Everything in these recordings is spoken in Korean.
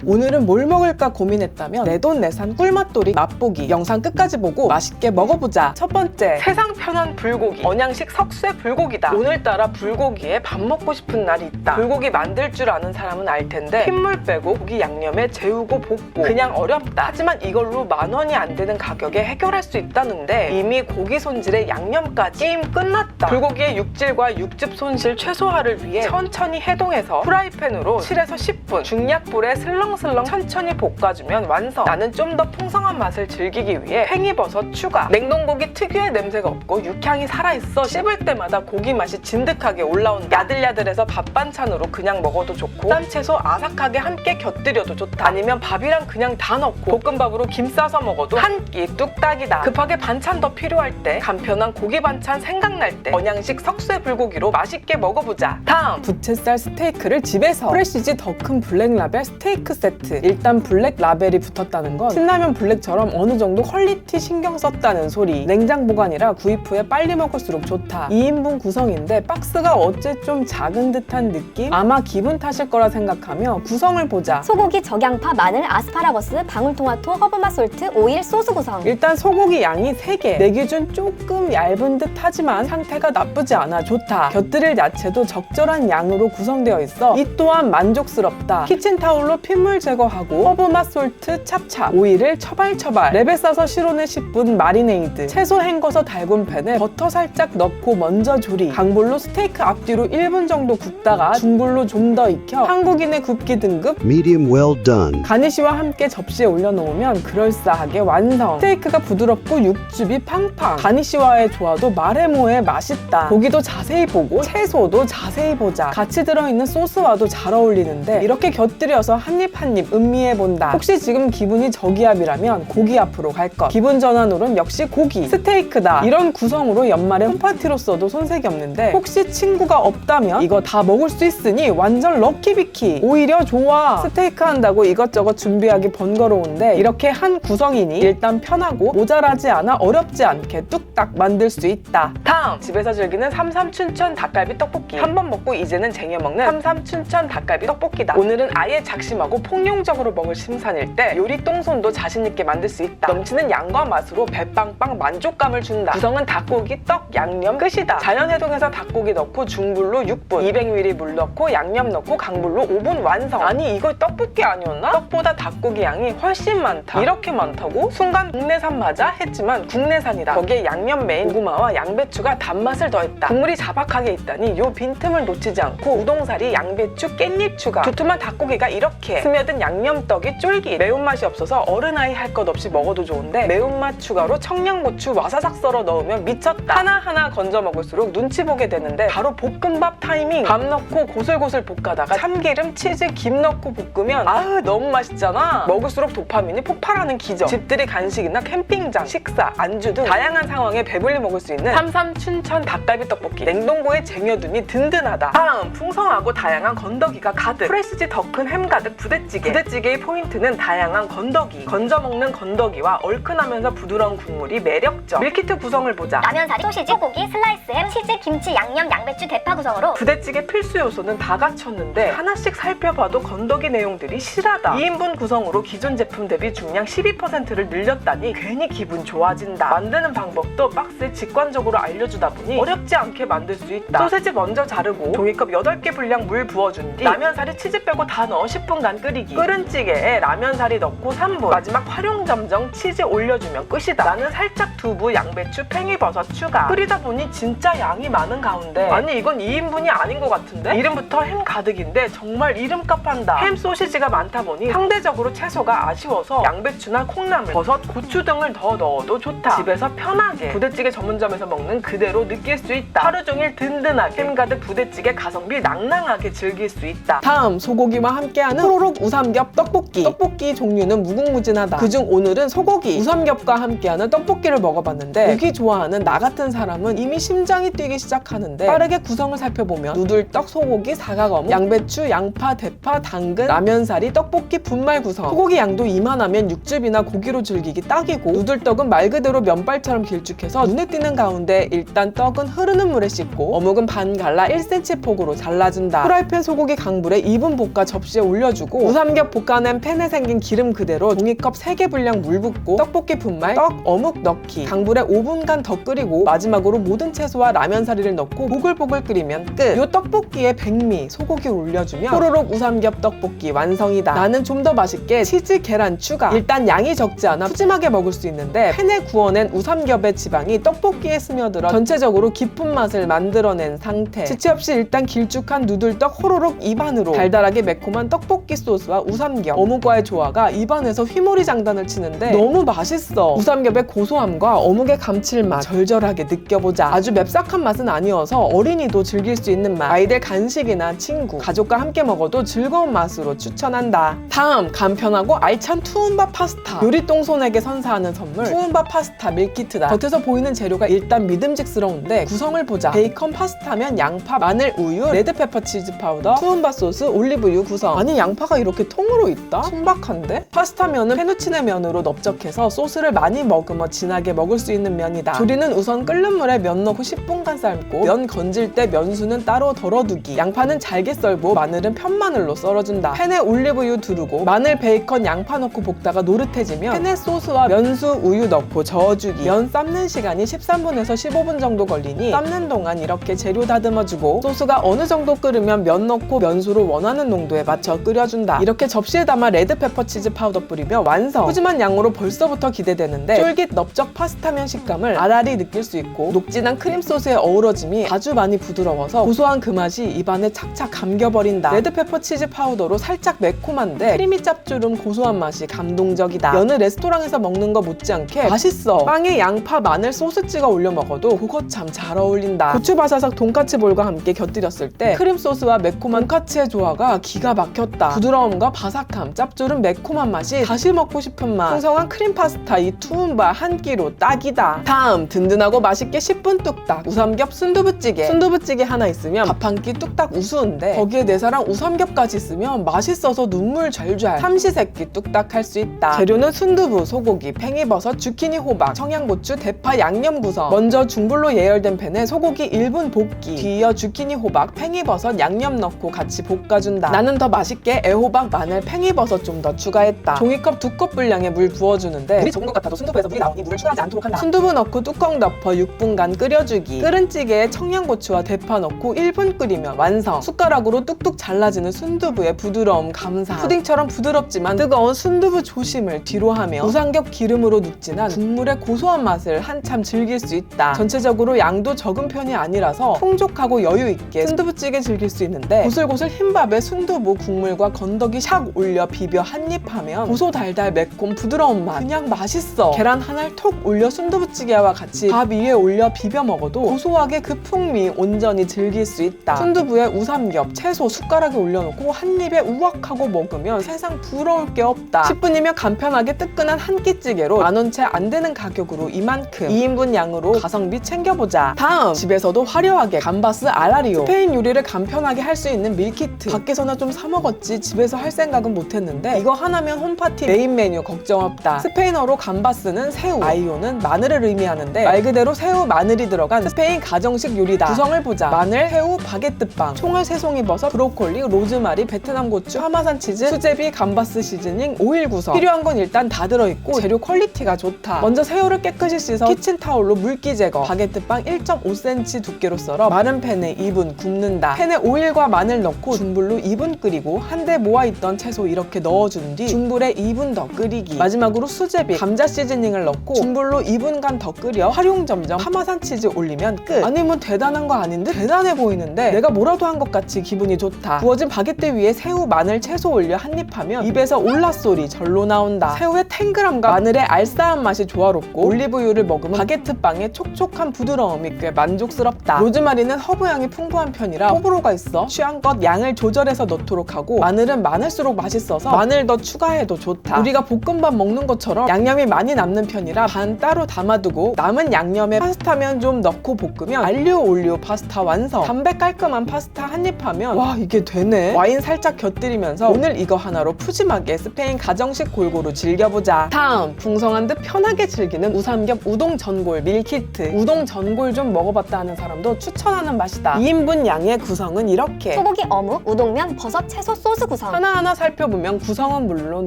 오늘은 뭘 먹을까 고민했다면 내돈내산 꿀맛돌이 맛보기 영상 끝까지 보고 맛있게 먹어보자. 첫 번째, 세상 편한 불고기, 언양식 석쇠 불고기다. 오늘따라 불고기에 밥 먹고 싶은 날이 있다. 불고기 만들 줄 아는 사람은 알 텐데 핏물 빼고 고기 양념에 재우고 볶고 그냥 어렵다. 하지만 이걸로 10,000원이 안 되는 가격에 해결할 수 있다는데 이미 고기 손질에 양념까지 게임 끝났다. 불고기의 육질과 육즙 손실 최소화를 위해 천천히 해동해서 프라이팬으로 7에서 10분 중약불에 슬렁슬렁 천천히 볶아주면 완성. 나는 좀 더 풍성한 맛을 즐기기 위해 팽이버섯 추가. 냉동고기 특유의 냄새가 없고 육향이 살아있어 씹을 때마다 고기 맛이 진득하게 올라온다. 야들야들해서 밥 반찬으로 그냥 먹어도 좋고 쌈채소 아삭하게 함께 곁들여도 좋다. 아니면 밥이랑 그냥 다 넣고 볶음밥으로 김 싸서 먹어도 한 끼 뚝딱이다. 급하게 반찬 더 필요할 때, 간편한 고기 반찬 생각날 때 언양식 석쇠 불고기로 맛있게 먹어보자. 다음, 부채살 스테이크를 집에서. 프레시지 더 큰 블랙 라벨 스테이크 세트. 일단 블랙 라벨이 붙었다는 건 신라면 블랙처럼 어느 정도 퀄리티 신경 썼다는 소리. 냉장 보관이라 구입 후에 빨리 먹을수록 좋다. 2인분 구성인데 박스가 어째 좀 작은 듯한 느낌? 아마 기분 탓일 거라 생각하며 구성을 보자. 소고기, 적양파, 마늘, 아스파라거스, 방울토마토, 허브맛 솔트, 오일, 소스 구성. 일단 소고기 양이 3개. 내 기준 조금 얇은 듯 하지만 상태가 나쁘지 않아 좋다. 곁들일 야채도 적절한 양으로 구성되어 있어 이 또한 만족스럽다. 키친타올로 핏물 제거하고 허브맛 솔트, 찹찹, 오일을 처발처발, 랩에 싸서 실온에 10분 마리네이드, 채소 헹궈서 달군 팬에 버터 살짝 넣고 먼저 조리. 강불로 스테이크 앞뒤로 1분 정도 굽다가 중불로 좀 더 익혀 한국인의 굽기 등급 medium well done. 가니쉬와 함께 접시에 올려놓으면 그럴싸하게 완성. 스테이크가 부드럽고 육즙이 팡팡. 가니쉬와의 조화도 말해 뭐해 맛있다. 고기도 자세히 보고 채소도 자세히 보자. 같이 들어있는 소스와도 잘 어울리는데 이렇게 곁들여서 한입 한입 음미해본다. 혹시 지금 기분이 저기압이라면 고기 앞으로 갈 것. 기분 전환으론 역시 고기. 스테이크다. 이런 구성으로 연말에 홈파티로 써도 손색이 없는데 혹시 친구가 없다면 이거 다 먹을 수 있으니 완전 럭키비키. 오히려 좋아. 스테이크 한다고 이것저것 준비하기 번거로운데 이렇게 한 구성이니 일단 편하고 모자라지 않아 어렵지 않게 뚝딱 만들 수 있다. 다음, 집에서 즐기는 삼삼춘천 닭갈비 떡볶이. 한번 먹고 이제는 쟁여먹는 삼삼춘천 닭갈비 떡볶이다. 오늘은 아예 작심하고 폭룡적으로 먹을 심산일 때 요리 똥손도 자신있게 만들 수 있다. 넘치는 양과 맛으로 배빵빵 만족감을 준다. 구성은 닭고기, 떡, 양념 끝이다. 자연 해동해서 닭고기 넣고 중불로 6분, 200ml 물 넣고 양념 넣고 강불로 5분 완성. 아니 이거 떡볶이 아니었나? 떡보다 닭고기 양이 훨씬 많다. 이렇게 많다고? 순간 국내산 맞아? 했지만 국내산이다. 거기에 양념 메인 고구마와 양배추가 단맛을 더했다. 국물이 자박하게 있다니 요 빈틈을 놓치지 않고 우동사리, 양배추, 깻잎 추가. 두툼한 닭고기가 이렇게 스며든 양념떡이 쫄깃. 매운맛이 없어서 어른아이 할 것 없이 먹어도 좋은데 매운맛 추가로 청양고추 와사삭 썰어 넣으면 미쳤다. 하나하나 건져 먹을수록 눈치 보게 되는데 바로 볶음밥 타이밍. 밥 넣고 고슬고슬 볶아다가 참기름, 치즈, 김 넣고 볶으면 아으 너무 맛있잖아. 먹을수록 도파민이 폭발하는 기적. 집들이 간식이나 캠핑장, 식사, 안주 등 다양한 상황에 배불리 먹을 수 있는 삼삼춘천 닭갈비 떡볶이. 냉동고에 쟁여두니 든든하다. 다음, 풍성하고 다양한 건더기가 가득. 프레시지 더 큰 햄 가득 부대찌개. 부대찌개의 포인트는 다양한 건더기. 건져 먹는 건더기와 얼큰하면서 부드러운 국물이 매력적. 밀키트 구성을 보자. 라면사리, 소시지, 소고기, 슬라이스 햄, 치즈, 김치, 양념, 양배추, 대파 구성으로. 부대찌개 필수 요소는 다 갖췄는데 하나씩 살펴봐도 건더기 내용들이 실하다. 2인분 구성으로 기존 제품 대비 중량 12%를 늘렸다니 괜히 기분 좋아진다. 만드는 방법도 박스에 직관적으로 알려주다 보니 어렵지 않게 만들 수 있다. 소세지 먼저 자르고 종이컵 8개 분량 물 부어준 뒤 라면사리, 치즈 빼고 다 넣어 10분간 끓이기. 끓은 찌개에 라면사리 넣고 3분. 마지막 활용점정 치즈 올려주면 끝이다. 나는 살짝 두부, 양배추, 팽이버섯 추가. 끓이다 보니 진짜 양이 많은 가운데 아니 이건 2인분이 아닌 것 같은데? 이름부터 햄 가득인데 정말 이름값 한다. 햄 소시지가 많다 보니 상대적으로 채소가 아쉬워서 양배추나 콩나물, 버섯, 고추 등을 더 넣어도 좋다. 집에서 편하게 부대찌개 전문점에서 먹는 그대로 느낄 수 있다. 하루 종일 든든하게 햄 가득 부대찌개 가성비 낭낭하게 즐길 수 있다. 다음, 소고기와 함께하는 호로록 우삼겹 떡볶이. 떡볶이 종류는 무궁무진하다. 그중 오늘은 소고기 우삼겹과 함께하는 떡볶이를 먹어봤는데, 고기 좋아하는 나 같은 사람은 이미 심장이 뛰기 시작하는데, 빠르게 구성을 살펴보면 누들떡, 소고기, 사각어묵, 양배추, 양파, 대파, 당근, 라면사리, 떡볶이, 분말 구성. 소고기 양도 이만하면 육즙이나 고기로 즐기기 딱이고, 누들떡은 말 그대로 면발처럼 길쭉해서 눈에 띄는 가운데 일단 떡은 흐르는 물에 씻고 어묵은 반 갈라 1cm 폭으로 잘라준다. 프라이팬 소고기 강불에 2분 볶아 접시에 올려주고, 우삼겹 볶아낸 팬에 생긴 기름 그대로 종이컵 3개 분량 물 붓고 떡볶이 분말, 떡, 어묵 넣기. 강불에 5분간 더 끓이고 마지막으로 모든 채소와 라면사리를 넣고 보글보글 끓이면 끝. 요 떡볶이에 백미, 소고기를 올려주면 호로록 우삼겹 떡볶이 완성이다. 나는 좀 더 맛있게 치즈, 계란 추가. 일단 양이 적지 않아 푸짐하게 먹을 수 있는데, 팬에 구워낸 우삼겹의 지방이 떡볶이에 스며들어 전체적으로 깊은 맛을 만들어낸 상태. 지체 없이 일단 길쭉한 누들떡 호로록 입안으로. 달달하게 매콤한 떡볶이 소스와 우삼겹, 어묵과의 조화가 입안에서 휘몰이 장단을 치는데 너무 맛있어. 우삼겹의 고소함과 어묵의 감칠맛 절절하게 느껴보자. 아주 맵싹한 맛은 아니어서 어린이도 즐길 수 있는 맛. 아이들 간식이나 친구, 가족과 함께 먹어도 즐거운 맛으로 추천한다. 다음, 간편하고 알찬 투움바 파스타. 요리똥손에게 선사하는 선물, 투움바 파스타 밀키트다. 겉에서 보이는 재료가 일단 믿음직스러운데 구성을 보자. 베이컨, 파스타면, 양파, 마늘, 우유, 레드페퍼 치즈 파우더, 투움바 소스, 올리브유 구성. 아니, 양파가 이렇게 통으로 있다? 신박한데? 파스타면은 페누치네 면으로 넓적해서 소스를 많이 머금어 진하게 먹을 수 있는 면이다. 조리는 우선 끓는 물에 면 넣고 10분간 삶고, 면 건질 때 면수는 따로 덜어두기. 양파는 잘게 썰고 마늘은 편마늘로 썰어준다. 팬에 올리브유 두르고 마늘, 베이컨, 양파 넣고 볶다가 노릇해지면 팬에 소스와 면수, 우유 넣고 저어주기. 면 삶는 시간이 13분에서 15분 정도 걸리니 삶는 동안 이렇게 재료 다듬어주고, 소스가 어느 정도 끓으면 면 넣고 면수를 원하는 농도에 맞춰 끓여준다. 이렇게 접시에 담아 레드페퍼 치즈 파우더 뿌리며 완성. 푸짐한 양으로 벌써부터 기대되는데, 쫄깃 넓적 파스타면 식감을 알알이 느낄 수 있고, 녹진한 크림 소스의 어우러짐이 아주 많이 부드러워서 고소한 그 맛이 입안에 착착 감겨버린다. 레드페퍼 치즈 파우더로 살짝 매콤한데 크림이 짭조름 고소한 맛이 감동적이다. 여느 레스토랑에서 먹는 거 못지않게 맛있어. 빵에 양파, 마늘, 소스 찍어 올려 먹어도 그거 참 잘 어울린다. 고추바사삭 돈까츠 볼과 함께 곁들였을 때 크림 소스와 매콤한 돈까츠의 조화가 기가 막혔다. 부드러움과 바삭함, 짭조름 매콤한 맛이 다시 먹고 싶은 맛. 풍성한 크림 파스타 이 투움바 한 끼로 딱이다. 다음, 든든하고 맛있게 10분 뚝딱 우삼겹 순두부찌개. 순두부찌개 하나 있으면 밥 한 끼 뚝딱 우스운데, 거기에 내 사랑 우삼겹까지 있으면 맛있어서 눈물 잘잘. 삼시세끼 뚝딱 할 수 있다. 재료는 순두부, 소고기, 팽이버섯, 주키니, 호박, 청양고추, 대파, 양념 구성. 먼저 중불로 예열된 팬에 소고기 1분 볶기. 뒤이어 주키니, 호박, 팽이버섯, 양념 넣고 같이 볶아준다. 나는 더 맛있게 애호박, 마늘, 팽이버섯 좀 더 추가했다. 종이컵 2컵 분량의 물 부어주는데, 물이 적은 것 같아도 순두부에서 물이 나오니 물을 추가하지 않도록 한다. 순두부 넣고 뚜껑 덮어 6분간 끓여주기. 끓은 찌개에 청양고추와 대파 넣고 1분 끓이면 완성. 숟가락으로 뚝뚝 잘라지는 순두부의 부드러움 감상. 푸딩처럼 부드럽지만 뜨거운 순두부 조심을 뒤로하며 우삼겹 기름으로 눅진한 국물의 고소한 맛을 한참 즐길 수 있다. 전체적으로 양도 적은 편이 아니라서 풍족하고 여유있게 순두부찌개 즐길 수 있는데, 고슬고슬 흰밥에 순두부 국물과 건더기 샥 올려 비벼 한입 하면 고소달달 매콤 부드러운 맛. 그냥 맛있어. 계란 하나를 톡 올려 순두부찌개와 같이 밥 위에 올려 비벼 먹어도 고소하게 그 풍미 온전히 즐길 수 있다. 순두부에 우삼겹, 채소 숟가락에 올려놓고 한 입에 우악하고 먹으면 세상 부러울 게 없다. 10분이면 간편하게 뜨끈한 한 끼찌개로 만원 채 안 되는 가격으로 이만큼 2인분 양으로 가성비 챙겨보자. 다음, 집에서도 화려하게 감바스 알라리오. 스페인 요리를 간편하게 할 수 있는 밀키트. 밖에서나 좀 사 먹었지 집에서 할 생각은 못했는데, 이거 하나면 홈파티 메인 메뉴 걱정 없다. 스페인어로 감바스는 새우, 아이오는 마늘을 의미하는데 말 그대로 새우, 마늘이 들어간 스페인 가정식 요리다. 구성을 보자. 마늘, 새우, 바게트빵, 총알 새송이버섯, 브로콜리, 로즈마리, 베트남 고추, 파마산 치즈, 수제비, 감바스 시즈닝, 오일 구성. 필요한 건 일단 다 들어있고 재료 퀄리티가 좋다. 먼저 새우를 깨끗이 씻어 키친타올로 물기 제거. 바게트빵 1.5cm 두께로 썰어 마른 팬에 2분 굽는다. 팬에 오일과 마늘 넣고 중불로 2분 끓이고 한데 모아있던 채소 이렇게 넣어준 뒤 중불에 2분 더 끓이기. 마지막으로 수제비, 감자 시즈닝을 넣고 중불로 2분간 더 끓여 활용점점 파마산 치즈 올리면 끝. 아니 뭐 대단한 거 아닌데? 대단해 보이는데 내가 뭐라도 한 것 같이 기분이 좋다. 구워진 바게트 위에 새우, 마늘, 채소 올려 한입하면 입에서 올라소리 절로 나온다. 새우의 탱글함과 마늘의 알싸한 맛이 조화롭고, 올리브유를 먹으면 바게트빵의 촉촉한 부드러움이 꽤 만족스럽다. 로즈마리는 허브향이 풍부한 편이라 호불호가 있어 취향껏 양을 조절해서 넣도록 하고, 마늘은 많을수록 맛있어서 마늘 더 추가해도 좋다. 우리가 볶음밥 먹는 것처럼 양념이 많이 남는 편이라 반 따로 담아두고 남은 양념에 파스타면 좀 넣고 볶으면 알리오 올리오 파스타 완성. 담백 깔끔한 파스타 한입 하면 와 이게 되네. 와인 살짝 곁들이면서 오늘 이거 하나로 푸짐하게 스페인 가정식 골고루 즐겨보자. 다음 풍성한 듯 편하게 즐기는 우삼겹 우동 전골 밀키트. 우동 전골 좀 먹어봤다 하는 사람도 추천하는 맛이다. 2인분 양의 구성은 이렇게. 소고기 어묵, 우동면, 버섯, 채소, 소스 구성. 하나하나 살펴보면 구성은 물론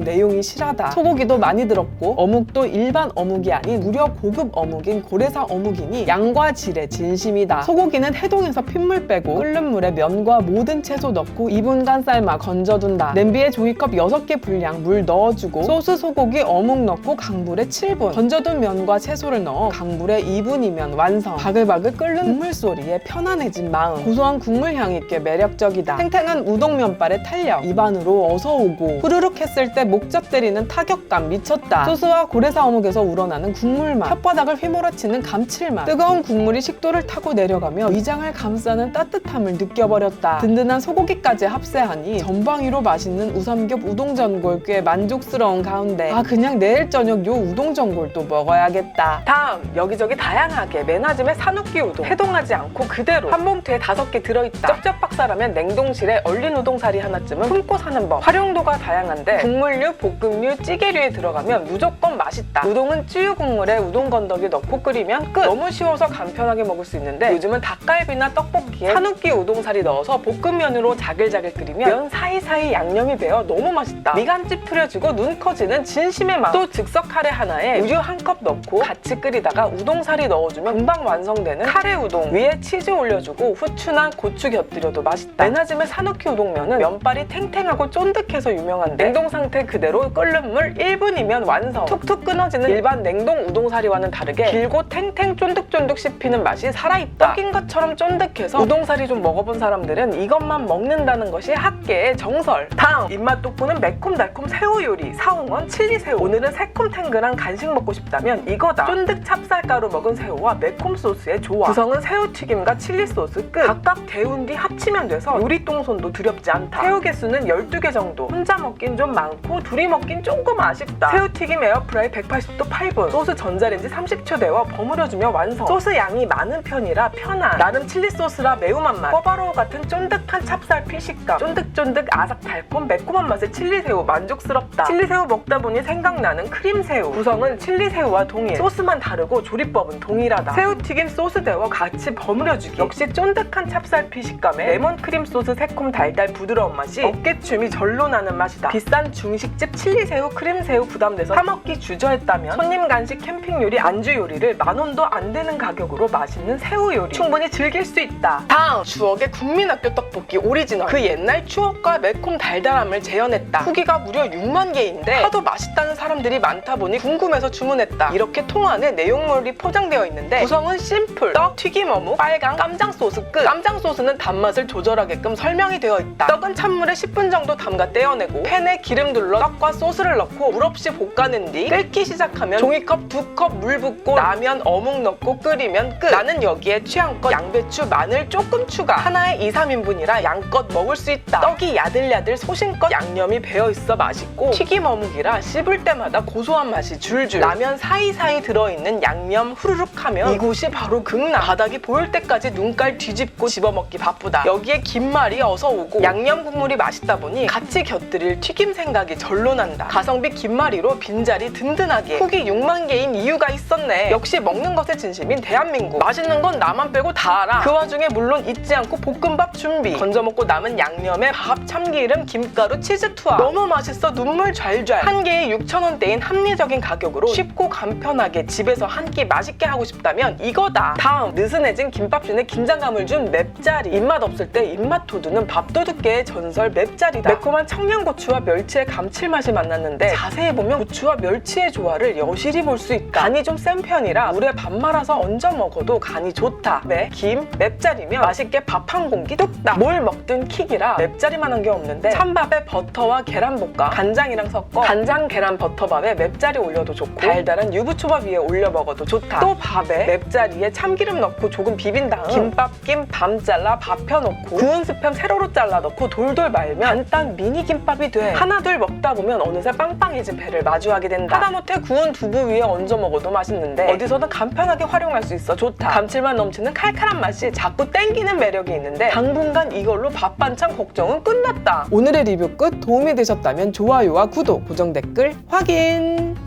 내용이 실하다. 소고기도 많이 들었고 어묵도 일반 어묵이 아닌 무려 고급 어묵인 고래사 어묵이니 양과 질의 진심이다. 소고기는 해동해서 핏물 빼고 끓는 물에 면과 모든 채소 넣고 2분간 삶아 건져둔다. 냄비에 종이컵 6개 분량 물 넣어주고 소스 소고기 어묵 넣고 강불에 7분 건져둔 면과 채소를 넣어 강불에 2분이면 완성. 바글바글 끓는 국물 소리에 편안해진 마음. 고소한 국물 향이 꽤 매력적이다. 탱탱한 우동 면발의 탄력 입안으로 어서오고 후루룩 했을 때 목젖 때리는 타격감 미쳤다. 소스와 고래사 어묵에서 우러나는 국물맛 혓바닥을 휘몰아치는 감칠맛 뜨거운 국물이 식도를 타고 내려가며 위장을 감싸는 따뜻함을 느껴버렸다. 든든한 소고기까지 합세하니 전방위로 맛있는 우삼겹 우동전골 꽤 만족스러운 가운데 그냥 내일 저녁 요 우동전골도 먹어야겠다. 다음 여기저기 다양하게 맨아즘에 산후기 우동 해동하지 않고 그대로 한 봉투에 5개 들어있다. 쩝쩝 박사라면 냉동실에 얼린 우동사리 하나쯤은 품고 사는 법. 활용도가 다양한데 국물류, 볶음류, 찌개류에 들어가면 무조건 맛있다. 우동은 찌유 국물에 우동 건더기 넣고 끓이면 끝! 너무 쉬워서 간편하게 먹을 수 있는데 요즘은 닭갈비나 떡볶이에 산후기 우동사리 넣어서 볶음면으로 자글자글 끓이면 면 사이사이 양념이 배어 너무 맛있다. 미간 찌푸려지고 눈 커지는 진심의 맛. 또 즉석 카레 하나에 우유 한 컵 넣고 같이 끓이다가 우동사리 넣어주면 금방 완성되는 카레 우동. 위에 치즈 올려주고 후추나 고추 곁들여도 맛있다. 맨아즘의 산후기 우동면은 면발이 탱탱하고 쫀득해서 유명한데 냉동 상태 그대로 끓는 물 1분이면 완성. 툭툭 끊어지는 일반 냉동 우동사리와는 다르게 길고 탱탱 쫀득쫀득 씹히는 맛이 살아있다. 떡인 것처럼 쫀득해서 우동사리 좀 먹어본 사람들은 이것만 먹는다는 것이 학계의 정설. 다음 입맛 돋구는 매콤달콤 새우 요리 사홍원 칠리새우. 오늘은 새콤탱글한 간식 먹고 싶다면 이거다. 쫀득 찹쌀가루 먹은 새우와 매콤 소스의 조화. 구성은 새우튀김과 칠리 소스 끝. 각각 데운 뒤 합치면 돼서 요리똥손도 두렵지 않다. 새우 개수는 12개 정도. 혼자 먹긴 좀 많고 둘이 먹긴 조금 아쉽다. 새우튀김 에어프라이 180도 8분. 소스 전자레인지 30초 데워 버무려주며 완성. 소스 양이 많은 편이라 편한. 나름 칠리 소스라 매운맛 맛. 꿔바로우 같은 쫀득한 찹쌀피 식감. 쫀득쫀득 아삭 달콤 매콤한 맛의 칠리새우 만족스럽다. 칠리새우 먹다 보니 생각나는 크림새우. 구성은 칠리새우와 동일. 소스만 다르고 조리법은 동일하다. 새우튀김 소스 데워 같이 버무려주기. 역시 쫀득한 찹쌀피 식감에 레몬크림 소스 새콤 달달 부드러운 맛이 어깨춤이 절로 나는 맛이다. 비싼 중식집 칠리새우 크림새우 부담돼서 사먹기 주저했다면 손님 간식 캠핑 요리 안주 요리를 10,000원도 안 되는 가격으로 맛있는 새우 요리 충분히 즐길 수 있다. 다음 추억의 국민학교 떡볶이 오리지널. 그 옛날 추억과 매콤 달달함을 재현했다. 후기가 무려 6만 개인데 하도 맛있다는 사람들이 많다 보니 궁금해서 주문했다. 이렇게 통 안에 내용물이 포장되어 있는데 구성은 심플. 떡, 튀김 어묵, 빨강, 깜장 소스 끝. 깜장 소스는 단맛을 조절하게끔 설명이 되어 있다. 떡은 찬물에 10분 정도 담가 떼어내고 팬에 기름 둘러 떡과 소스를 넣고 물 없이 볶아낸 뒤 끓기 시작하면 종이컵 2컵 물 붓고 라면 어묵 넣고 끓이면 끝. 나는 여기에 취향껏 양배추, 마늘 조금 추가. 하나에 2, 3인분이라 양껏 먹을 수 있다. 떡이 야들야들 소신껏 양념이 배어있어 맛있고 튀김 어묵이라 씹을 때마다 고소한 맛이 줄줄. 라면 사이사이 들어있는 양념 후루룩 하면 이곳이 바로 극락. 바닥이 보일 때까지 눈깔 뒤집고 집어먹기 바쁘다. 여기에 김말이 어서 오고 양념 국물이 맛있다 보니 같이 곁들일 튀김 생각이 절로 난다. 가성비 김말이로 빈자리 든든하게. 후기 6만 개인 이유가 있었네. 역시 먹는 것에 진심인 대한민국. 맛있는 건 나만 빼고 다 알아. 그 와중에 물론 잊지 않고 볶음밥 준비. 건져 먹고 남은 양념에 밥, 참기름, 김가루, 치즈 투하. 너무 맛있어 눈물 좔좔. 한 개에 6,000원대인 합리적인 가격으로 쉽고 간편하게 집에서 한 끼 맛있게 하고 싶다면 이거다. 다음 느슨해진 김밥순에 긴장감을 준 맵자리. 입맛 없을 때 입맛 돋우는 밥도둑계의 전설 맵자리다. 매콤한 청양고추와 멸치의 감칠맛이 만났는데 자세히 보면 고추와 멸치의 조화를 여실히 볼 수 있다. 간이 좀 센 편이라 물에 밥 말아서 얹어 먹어도 간이 좋다. 김, 맵자리면 맛있게 밥 한 공기 뚝딱. 뭘 먹든 킥이라 맵자리만한 게 없는데 찬밥에 버터와 계란볶아 간장이랑 섞어 간장 계란 버터밥에 맵자리 올려도 좋고 달달한 유부초밥 위에 올려 먹어도 좋다. 또 밥에 맵자리에 참기름 넣고 조금 비빈 다음 김밥 김 밤 잘라 밥 펴놓고 구운 스팸 세로로 잘라 넣고 돌돌 말면 간단 미니 김밥이 돼. 하나둘 먹다 보면 어느새 빵빵해진 배를 마주하게 된다. 하다못해 구운 두부 위에 얹어 먹어도 맛있는데 어디서든 간편하게 활용할 수 있어 좋다. 감칠맛 넘치는 칼칼한 맛이 자꾸 땡기는 매력이 있는데 당분간 이걸로 밥 반찬 걱정은 끝났다. 오늘의 리뷰 끝 도움이 되셨다면 좋아요와 구독, 고정 댓글 확인!